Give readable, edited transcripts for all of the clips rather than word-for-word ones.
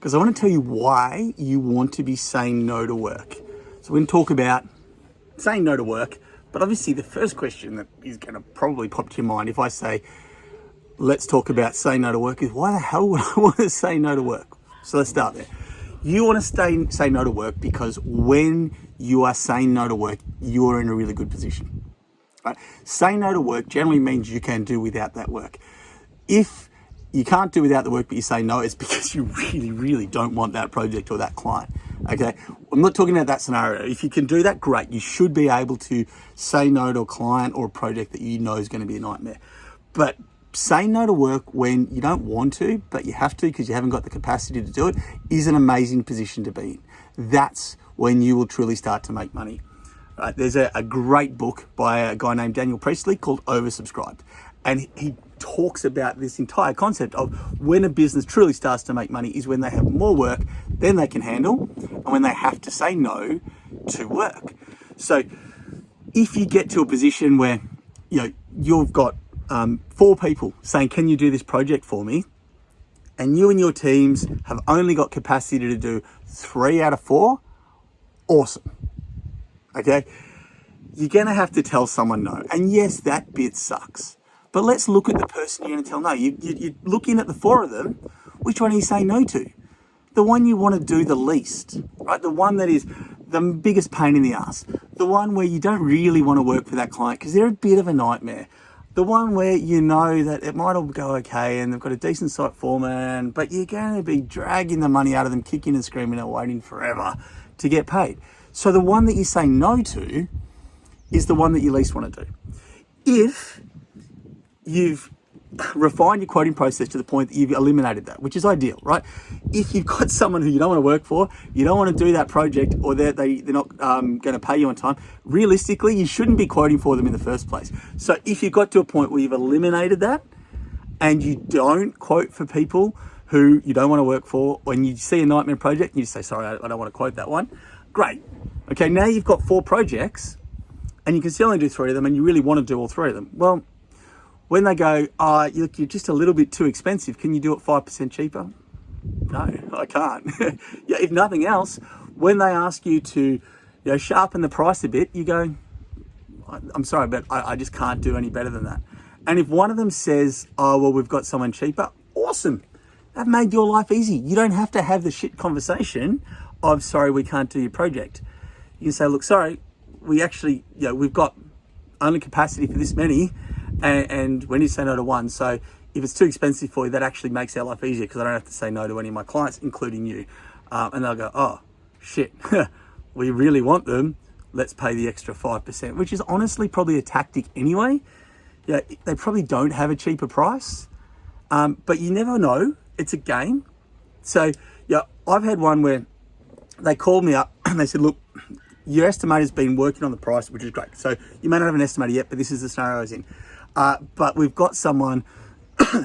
because I want to tell you why you want to be saying no to work. So we're going to talk about saying no to work, but obviously the first question that is going to probably pop to your mind if I say, let's talk about saying no to work, is why the hell would I want to say no to work? So let's start there. You want to say no to work because when you are saying no to work, you are in a really good position. Right? Saying no to work generally means you can do without that work. If you can't do without the work, but you say no, it's because you really, really don't want that project or that client. Okay, I'm not talking about that scenario. If you can do that, great. You should be able to say no to a client or a project that you know is going to be a nightmare. But saying no to work when you don't want to, but you have to because you haven't got the capacity to do it, is an amazing position to be in. That's when you will truly start to make money. Right? There's a great book by a guy named Daniel Priestley called Oversubscribed. And he talks about this entire concept of when a business truly starts to make money is when they have more work than they can handle and when they have to say no to work. So if you get to a position where you've got 4 people saying, can you do this project for me? And you and your teams have only got capacity to do 3 out of 4, awesome. Okay? You're going to have to tell someone no. And yes, that bit sucks. But let's look at the person you're going to tell no. You're looking at the 4 of them. Which one are you saying no to? The one you want to do the least, right? The one that is the biggest pain in the ass. The one where you don't really want to work for that client because they're a bit of a nightmare. The one where you know that it might all go okay and they've got a decent site foreman, but you're going to be dragging the money out of them, kicking and screaming and waiting forever to get paid. So the one that you say no to is the one that you least want to do. If you've refined your quoting process to the point that you've eliminated that, which is ideal, right? If you've got someone who you don't want to work for, you don't want to do that project, or they're not going to pay you on time, realistically, you shouldn't be quoting for them in the first place. So if you've got to a point where you've eliminated that and you don't quote for people who you don't want to work for, when you see a nightmare project and you say, sorry, I don't want to quote that one, great. Okay, now you've got 4 projects and you can still only do 3 of them and you really want to do all 3 of them. Well, when they go, look, you're just a little bit too expensive, can you do it 5% cheaper? No, I can't. Yeah, if nothing else, when they ask you to sharpen the price a bit, you go, I'm sorry, but I just can't do any better than that. And if one of them says, oh, well, we've got someone cheaper, awesome. They've made your life easy. You don't have to have the shit conversation of, sorry, we can't do your project. You can say, look, sorry, we actually, we've got only capacity for this many, and we need to say no to one. So if it's too expensive for you, that actually makes our life easier because I don't have to say no to any of my clients, including you. And they'll go, oh, shit, we really want them. Let's pay the extra 5%, which is honestly probably a tactic anyway. Yeah, they probably don't have a cheaper price, but you never know. It's a game. So I've had one where they called me up and they said, look, your estimator's been working on the price, which is great. So you may not have an estimator yet, but this is the scenario I was in. But we've got someone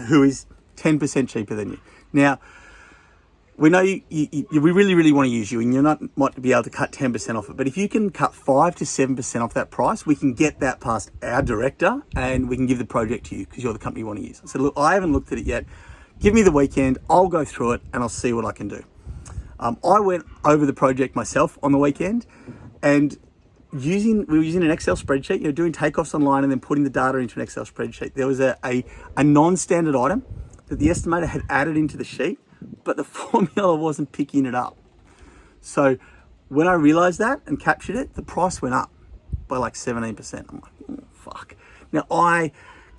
who is 10% cheaper than you. Now, we know we really, really want to use you and you're not might be able to cut 10% off it. But if you can cut 5 to 7% off that price, we can get that past our director and we can give the project to you because you're the company you want to use. I said, look, I haven't looked at it yet. Give me the weekend. I'll go through it and I'll see what I can do. I went over the project myself on the weekend and we were using an Excel spreadsheet, doing takeoffs online and then putting the data into an Excel spreadsheet. There was a non-standard item that the estimator had added into the sheet, but the formula wasn't picking it up. So when I realized that and captured it, the price went up by like 17%. I'm like, oh, fuck. Now I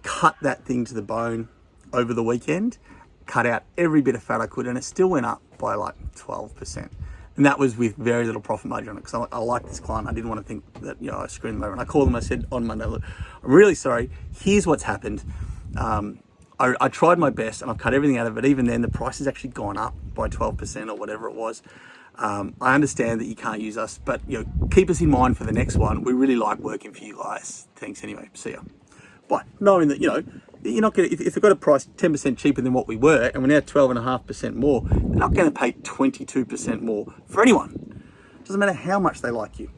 cut that thing to the bone over the weekend, cut out every bit of fat I could, and it still went up by like 12%. And that was with very little profit margin on it because I like this client. I didn't want to think that I screwed them over. And I called them. I said on Monday, look, I'm really sorry. Here's what's happened. I tried my best and I've cut everything out of it. Even then, the price has actually gone up by 12% or whatever it was. I understand that you can't use us, but keep us in mind for the next one. We really like working for you guys. Thanks anyway. See ya. But knowing that you're not going to, if they've got a price 10% cheaper than what we were, and we're now 12.5% more, they're not going to pay 22% more for anyone. Doesn't matter how much they like you.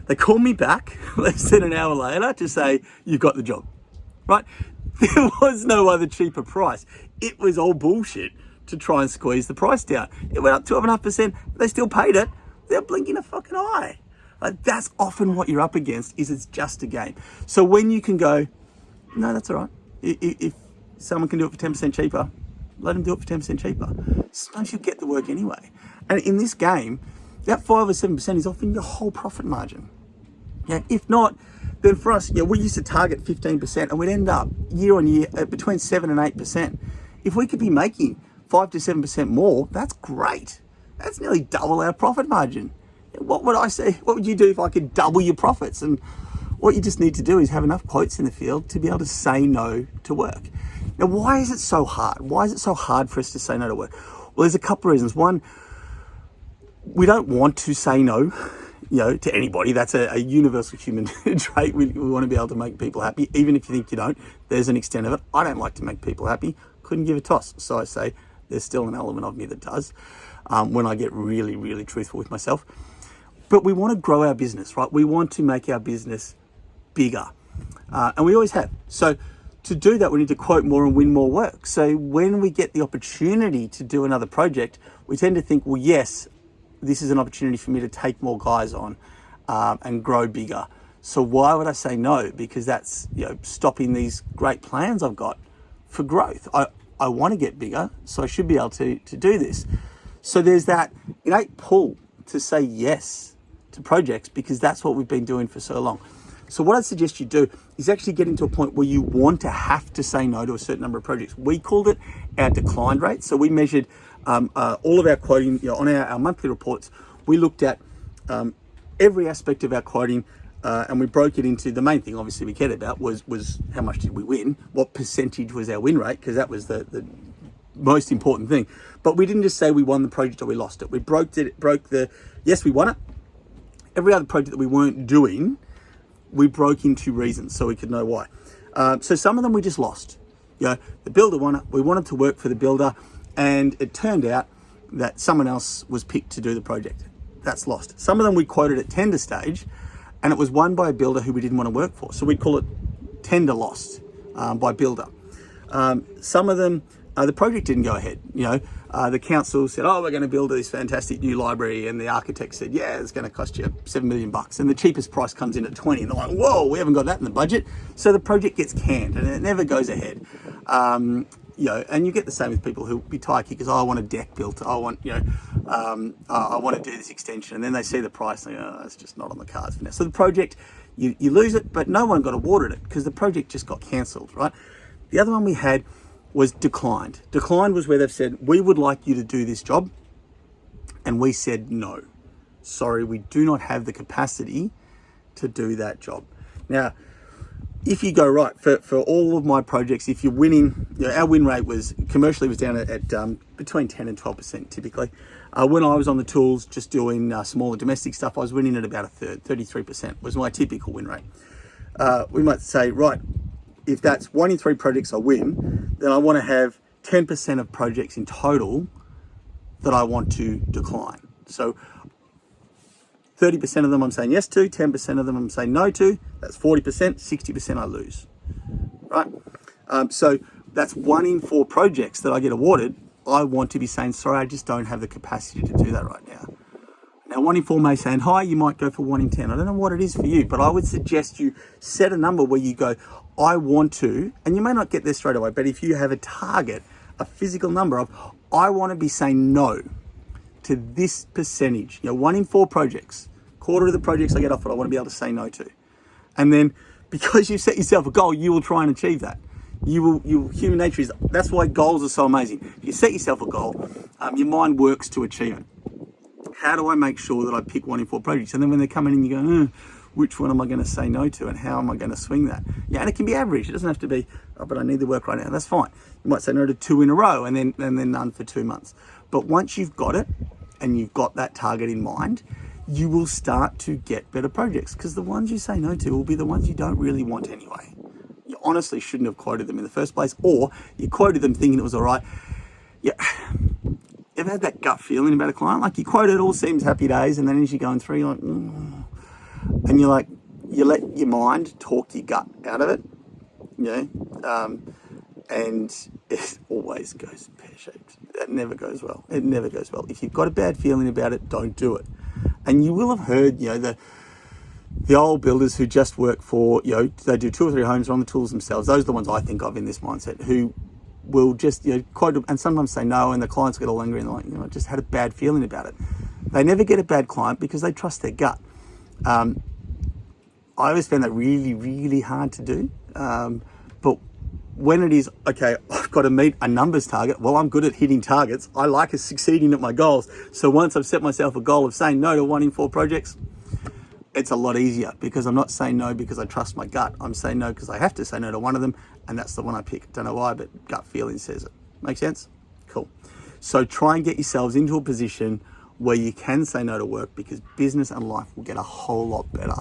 They called me back less than an hour later to say, you've got the job, right? There was no other cheaper price. It was all bullshit to try and squeeze the price down. It went up 12.5%. They still paid it. They're blinking a fucking eye. Like, that's often what you're up against, is it's just a game. So when you can go, no, that's all right. If someone can do it for 10% cheaper, let them do it for 10% cheaper. Sometimes you get the work anyway. And in this game, that 5 or 7% is often your whole profit margin. Yeah, if not, then for us, we used to target 15% and we'd end up year on year at between 7 and 8%. If we could be making 5 to 7% more, that's great. That's nearly double our profit margin. What would I say? What would you do if I could double your profits? And what you just need to do is have enough quotes in the field to be able to say no to work. Now, why is it so hard? Why is it so hard for us to say no to work? Well, there's a couple of reasons. One, we don't want to say no, to anybody. That's a universal human trait. We want to be able to make people happy, even if you think you don't. There's an extent of it. I don't like to make people happy. Couldn't give a toss. So I say there's still an element of me that does, when I get really, really truthful with myself. But we want to grow our business, right? We want to make our business bigger. And we always have. So to do that, we need to quote more and win more work. So when we get the opportunity to do another project, we tend to think, well, yes, this is an opportunity for me to take more guys on and grow bigger. So why would I say no? Because that's stopping these great plans I've got for growth. I want to get bigger, so I should be able to do this. So there's that innate pull to say yes to projects, because that's what we've been doing for so long. So what I'd suggest you do is actually getting to a point where you want to have to say no to a certain number of projects. We called it our decline rate. So we measured all of our quoting on our monthly reports. We looked at every aspect of our quoting, and we broke it into the main thing, obviously, we cared about was how much did we win, what percentage was our win rate, because that was the most important thing. But we didn't just say we won the project or we lost it. We broke the yes, we won it. Every other project that we weren't doing, we broke into reasons so we could know why. So some of them we just lost. The builder won it. We wanted to work for the builder, and it turned out that someone else was picked to do the project. That's lost. Some of them we quoted at tender stage, and it was won by a builder who we didn't want to work for. So we'd call it tender lost by builder. Some of them, the project didn't go ahead. The council said, oh, we're going to build this fantastic new library. And the architect said, yeah, it's going to cost you $7 million. And the cheapest price comes in at 20. And they're like, whoa, we haven't got that in the budget. So the project gets canned and it never goes ahead. And you get the same with people who be tire kickers. Oh, I want a deck built. I want, I want to do this extension. And then they see the price and they go, oh, it's just not on the cards for now. So the project, you lose it, but no one got awarded it because the project just got cancelled, right? The other one we had was declined. Declined was where they've said, we would like you to do this job. And we said, no, sorry, we do not have the capacity to do that job. Now, if you go right, for all of my projects, if you're winning, our win rate was, commercially was down at between 10 and 12% typically. When I was on the tools, just doing smaller domestic stuff, I was winning at about a third, 33% was my typical win rate. We might say, right, if that's 1 in 3 projects I win, then I want to have 10% of projects in total that I want to decline. So 30% of them I'm saying yes to, 10% of them I'm saying no to, that's 40%, 60% I lose, right? So that's 1 in 4 projects that I get awarded. I want to be saying, sorry, I just don't have the capacity to do that right now. Now, 1 in 4 may say, hi, you might go for 1 in 10. I don't know what it is for you, but I would suggest you set a number where you go, I want to, and you may not get there straight away, but if you have a target, a physical number of, I want to be saying no to this percentage, 1 in 4 projects, quarter of the projects I get offered, I want to be able to say no to. And then because you've set yourself a goal, you will try and achieve that. Human nature is, that's why goals are so amazing. If you set yourself a goal, your mind works to achieve it. How do I make sure that I pick 1 in 4 projects? And then when they come in and you go, which one am I going to say no to and how am I going to swing that? Yeah, and it can be average. It doesn't have to be, oh, but I need the work right now. That's fine. You might say no to 2 in a row and then none for 2 months. But once you've got it and you've got that target in mind, you will start to get better projects because the ones you say no to will be the ones you don't really want anyway. You honestly shouldn't have quoted them in the first place, or you quoted them thinking it was all right. Yeah. Ever had that gut feeling about a client? Like you quote it all seems happy days, and then as you're going through, you're like, and you're like, you let your mind talk your gut out of it, and it always goes pear-shaped. that never goes well. It never goes well. If you've got a bad feeling about it, don't do it. And you will have heard, the old builders who just work for, they do 2 or 3 homes, are on the tools themselves. Those are the ones I think of in this mindset, who will just, quote, and sometimes say no, and the clients get a linger and they're like, I just had a bad feeling about it. They never get a bad client because they trust their gut. I always found that really, really hard to do. But when it is, okay, I've got to meet a numbers target. Well, I'm good at hitting targets. I like succeeding at my goals. So once I've set myself a goal of saying no to 1 in 4 projects, it's a lot easier because I'm not saying no because I trust my gut. I'm saying no because I have to say no to one of them, and that's the one I pick. Don't know why, but gut feeling says it. Make sense? Cool. So try and get yourselves into a position where you can say no to work, because business and life will get a whole lot better